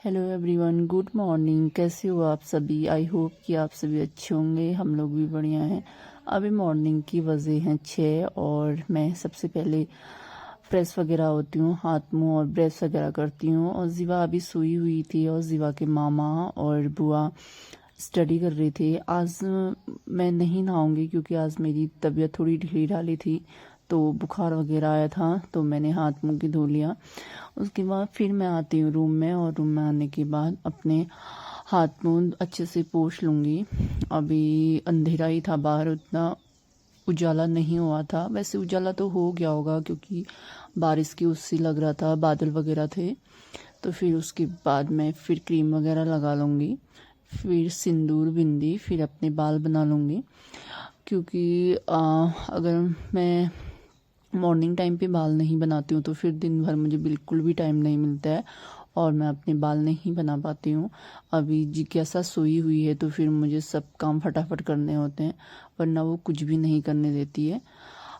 Hello everyone, good morning. कैसे हो आप सभी? आई होप कि आप सभी अच्छे होंगे। हम लोग भी बढ़िया हैं। अभी मॉर्निंग की बजे हैं 6 और मैं सबसे पहले फ्रेश वगैरह होती हूँ, हाथ मुंह और ब्रश वगैरह करती हूँ। और जीवा अभी सोई हुई थी और जीवा के मामा और बुआ स्टडी कर रहे थे। आज मैं नहीं नहाऊंगी क्योंकि आज मेरी तबीयत थोड़ी ढीली ढाली थी, तो बुखार वगैरह आया था, तो मैंने हाथ मुंह की धो लिया। उसके बाद फिर मैं आती हूँ रूम में, और रूम में आने के बाद अपने हाथ मुंह अच्छे से पोंछ लूँगी। अभी अंधेरा ही था बाहर, उतना उजाला नहीं हुआ था। वैसे उजाला तो हो गया होगा क्योंकि बारिश की उससे लग रहा था, बादल वगैरह थे। तो फिर उसके बाद मैं फिर क्रीम वगैरह लगा लूँगी, फिर सिंदूर बिंदी, फिर अपने बाल बना लूँगी। क्योंकि अगर मैं मॉर्निंग टाइम पे बाल नहीं बनाती हूँ तो फिर दिन भर मुझे बिल्कुल भी टाइम नहीं मिलता है और मैं अपने बाल नहीं बना पाती हूँ। अभी जिज्ञासा सोई हुई है तो फिर मुझे सब काम फटाफट करने होते हैं, वरना वो कुछ भी नहीं करने देती है।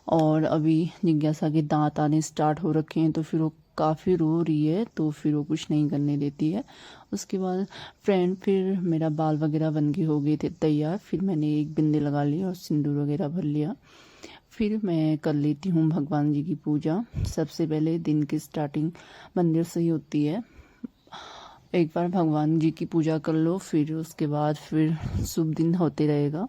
और अभी जिज्ञासा के दांत आने स्टार्ट हो रखे हैं तो फिर वो काफ़ी रो रही है, तो फिर वो कुछ नहीं करने देती है। उसके बाद फिर मेरा बाल वगैरह बन के हो गए थे तैयार। फिर मैंने एक बिंदी लगा ली और सिंदूर वगैरह भर लिया। फिर मैं कर लेती हूँ भगवान जी की पूजा। सबसे पहले दिन की स्टार्टिंग मंदिर से ही होती है। एक बार भगवान जी की पूजा कर लो, फिर उसके बाद फिर शुभ दिन होते रहेगा।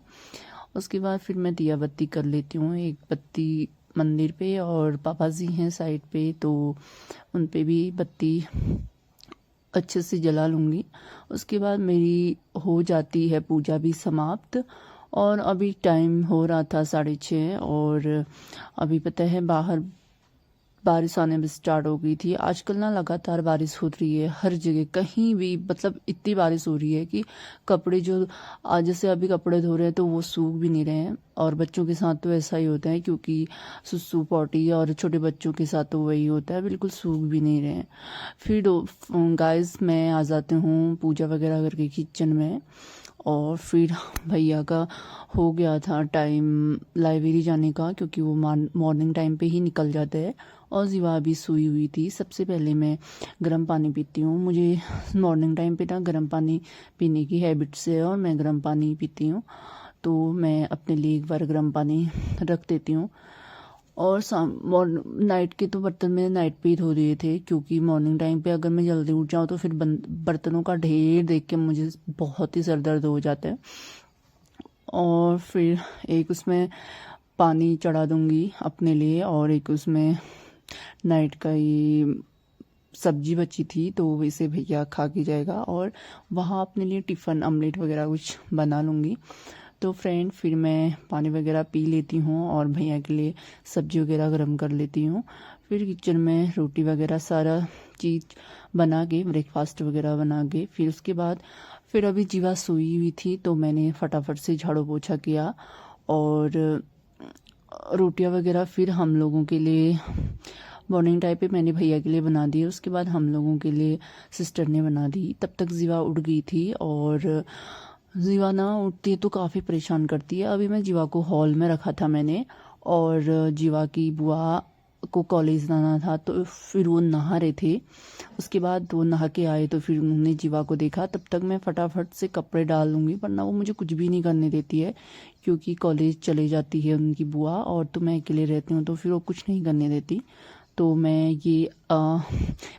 उसके बाद फिर मैं दिया बत्ती कर लेती हूँ, एक बत्ती मंदिर पे, और पापा जी हैं साइड पे तो उन पे भी बत्ती अच्छे से जला लूँगी। उसके बाद मेरी हो जाती है पूजा भी समाप्त। और अभी टाइम हो रहा था 6:30, और अभी पता है बाहर बारिश आने में स्टार्ट हो गई थी। आजकल ना लगातार बारिश हो रही है हर जगह, कहीं भी, मतलब इतनी बारिश हो रही है कि कपड़े जो आज जैसे अभी कपड़े धो रहे हैं तो वो सूख भी नहीं रहे हैं। और बच्चों के साथ तो ऐसा ही होता है, क्योंकि सुसु पॉटी और छोटे बच्चों के साथ तो वही होता है, बिल्कुल सूख भी नहीं रहे हैं। फिर गाइस मैं आ जाती हूँ पूजा वगैरह करके किचन में। और फिर भैया का हो गया था टाइम लाइब्रेरी जाने का, क्योंकि वो मॉर्निंग टाइम पे ही निकल जाते हैं। और जीवा भी सोई हुई थी। सबसे पहले मैं गर्म पानी पीती हूँ। मुझे मॉर्निंग टाइम पे ना गर्म पानी पीने की हैबिट से है और मैं गर्म पानी पीती हूँ, तो मैं अपने लिए एक बार गर्म पानी रख देती हूँ। और नाइट के तो बर्तन मैंने नाइट पे ही धो दिए थे, क्योंकि मॉर्निंग टाइम पे अगर मैं जल्दी उठ जाऊँ तो फिर बर्तनों का ढेर देख के मुझे बहुत ही सर दर्द हो जाता है। और फिर एक उसमें पानी चढ़ा दूंगी अपने लिए, और एक उसमें नाइट का ही सब्जी बची थी तो वैसे भैया खा के जाएगा, और वहाँ अपने लिए टिफ़िन ऑमलेट वगैरह कुछ बना लूँगी। तो फ्रेंड फिर मैं पानी वगैरह पी लेती हूँ और भैया के लिए सब्जी वगैरह गर्म कर लेती हूँ। फिर किचन में रोटी वगैरह सारा चीज़ बना के, ब्रेकफास्ट वगैरह बना के, फिर उसके बाद फिर अभी जीवा सोई हुई थी तो मैंने फटाफट से झाड़ू पोछा किया। और रोटियां वगैरह फिर हम लोगों के लिए मॉर्निंग टाइम पे मैंने भैया के लिए बना दी। उसके बाद हम लोगों के लिए सिस्टर ने बना दी। तब तक जीवा उठ गई थी, और जीवा ना उठती है तो काफ़ी परेशान करती है। अभी मैं जीवा को हॉल में रखा था मैंने, और जीवा की बुआ को कॉलेज जाना था तो फिर वो नहा रहे थे। उसके बाद वो नहा के आए तो फिर उन्होंने जीवा को देखा। तब तक मैं फटाफट से कपड़े डाल लूँगी, वरना वो मुझे कुछ भी नहीं करने देती है, क्योंकि कॉलेज चले जाती है उनकी बुआ और तो मैं अकेले रहती हूँ तो फिर वो कुछ नहीं करने देती। तो मैं ये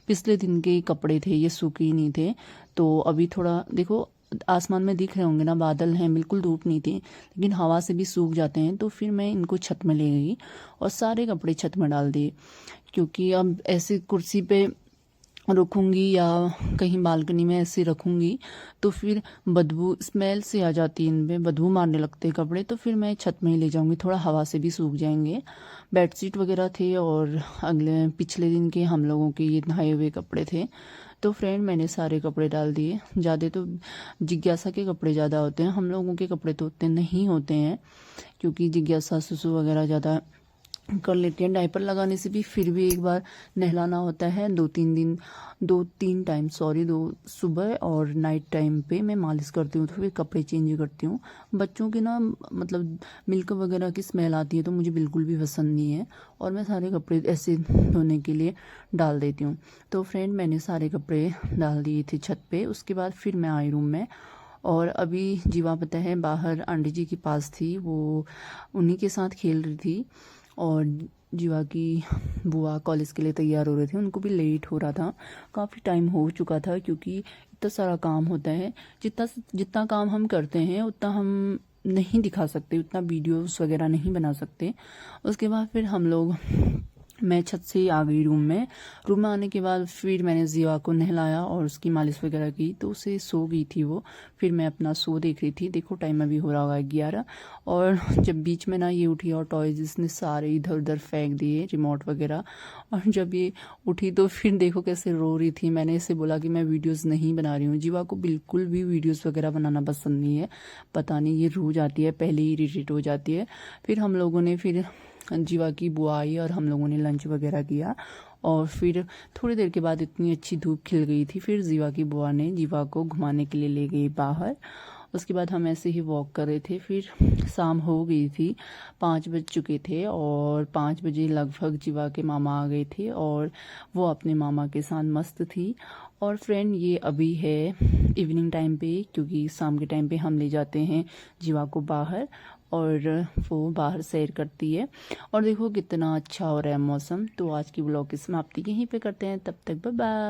पिछले दिन के कपड़े थे, ये सूखे ही नहीं थे। तो अभी थोड़ा देखो आसमान में दिख रहे होंगे ना, बादल हैं, बिल्कुल धूप नहीं थी, लेकिन हवा से भी सूख जाते हैं। तो फिर मैं इनको छत में ले गई और सारे कपड़े छत में डाल दिए, क्योंकि अब ऐसे कुर्सी पे रखूँगी या कहीं बालकनी में ऐसे रखूँगी तो फिर बदबू स्मेल से आ जाती है, इनमें बदबू मारने लगते हैं कपड़े। तो फिर मैं छत में ही ले जाऊँगी, थोड़ा हवा से भी सूख जाएंगे। बेडशीट वगैरह थे और अगले पिछले दिन के हम लोगों के ये नहाए हुए कपड़े थे। तो फ्रेंड मैंने सारे कपड़े डाल दिए। ज़्यादा तो जिज्ञासा के कपड़े ज़्यादा होते हैं, हम लोगों के कपड़े तो उतने नहीं होते हैं, क्योंकि जिज्ञासा सुसु वगैरह ज़्यादा कर लेती हैं। डायपर लगाने से भी फिर भी एक बार नहलाना होता है, 2-3 टाइम दो सुबह और नाइट टाइम पे मैं मालिश करती हूँ, तो फिर कपड़े चेंज करती हूँ। बच्चों के ना मतलब मिल्क वगैरह की स्मेल आती है तो मुझे बिल्कुल भी पसंद नहीं है, और मैं सारे कपड़े ऐसे धोने के लिए डाल देती हूँ। तो फ्रेंड मैंने सारे कपड़े डाल दिए थे छत पे, उसके बाद फिर मैं आई रूम में। और अभी जीवा पता है बाहर आंटी जी के पास थी, वो उन्हीं के साथ खेल रही थी। और जीवा की बुआ कॉलेज के लिए तैयार हो रहे थे, उनको भी लेट हो रहा था, काफ़ी टाइम हो चुका था, क्योंकि इतना सारा काम होता है। जितना जितना काम हम करते हैं उतना हम नहीं दिखा सकते, उतना वीडियोस वगैरह नहीं बना सकते। उसके बाद फिर हम लोग मैं छत से ही आ गई रूम में आने के बाद फिर मैंने जीवा को नहलाया और उसकी मालिश वगैरह की, तो उसे सो गई थी वो। फिर मैं अपना शो देख रही थी, देखो टाइम अभी हो रहा होगा 11। और जब बीच में ना ये उठी और टॉयज इसने सारे इधर उधर फेंक दिए, रिमोट वगैरह। और जब ये उठी तो फिर देखो कैसे रो रही थी। मैंने इसे बोला कि मैं वीडियोज़ नहीं बना रही हूँ। जीवा को बिल्कुल भी वीडियोज़ वगैरह बनाना पसंद नहीं है, पता नहीं ये रो जाती है, पहले ही इरिटेट हो जाती है। फिर हम लोगों ने फिर जीवा की बुआ आई और हम लोगों ने लंच वगैरह किया। और फिर थोड़ी देर के बाद इतनी अच्छी धूप खिल गई थी, फिर जीवा की बुआ ने जीवा को घुमाने के लिए ले गई बाहर। उसके बाद हम ऐसे ही वॉक कर रहे थे, फिर शाम हो गई थी, 5 बज चुके थे। और 5 बजे लगभग जीवा के मामा आ गए थे और वो अपने मामा के साथ मस्त थी। और फ्रेंड ये अभी है इवनिंग टाइम पे, क्योंकि शाम के टाइम पे हम ले जाते हैं जीवा को बाहर और वो बाहर सैर करती है। और देखो कितना अच्छा हो रहा है मौसम। तो आज की ब्लॉग की समाप्ति यहीं पे करते हैं, तब तक बाय बाय।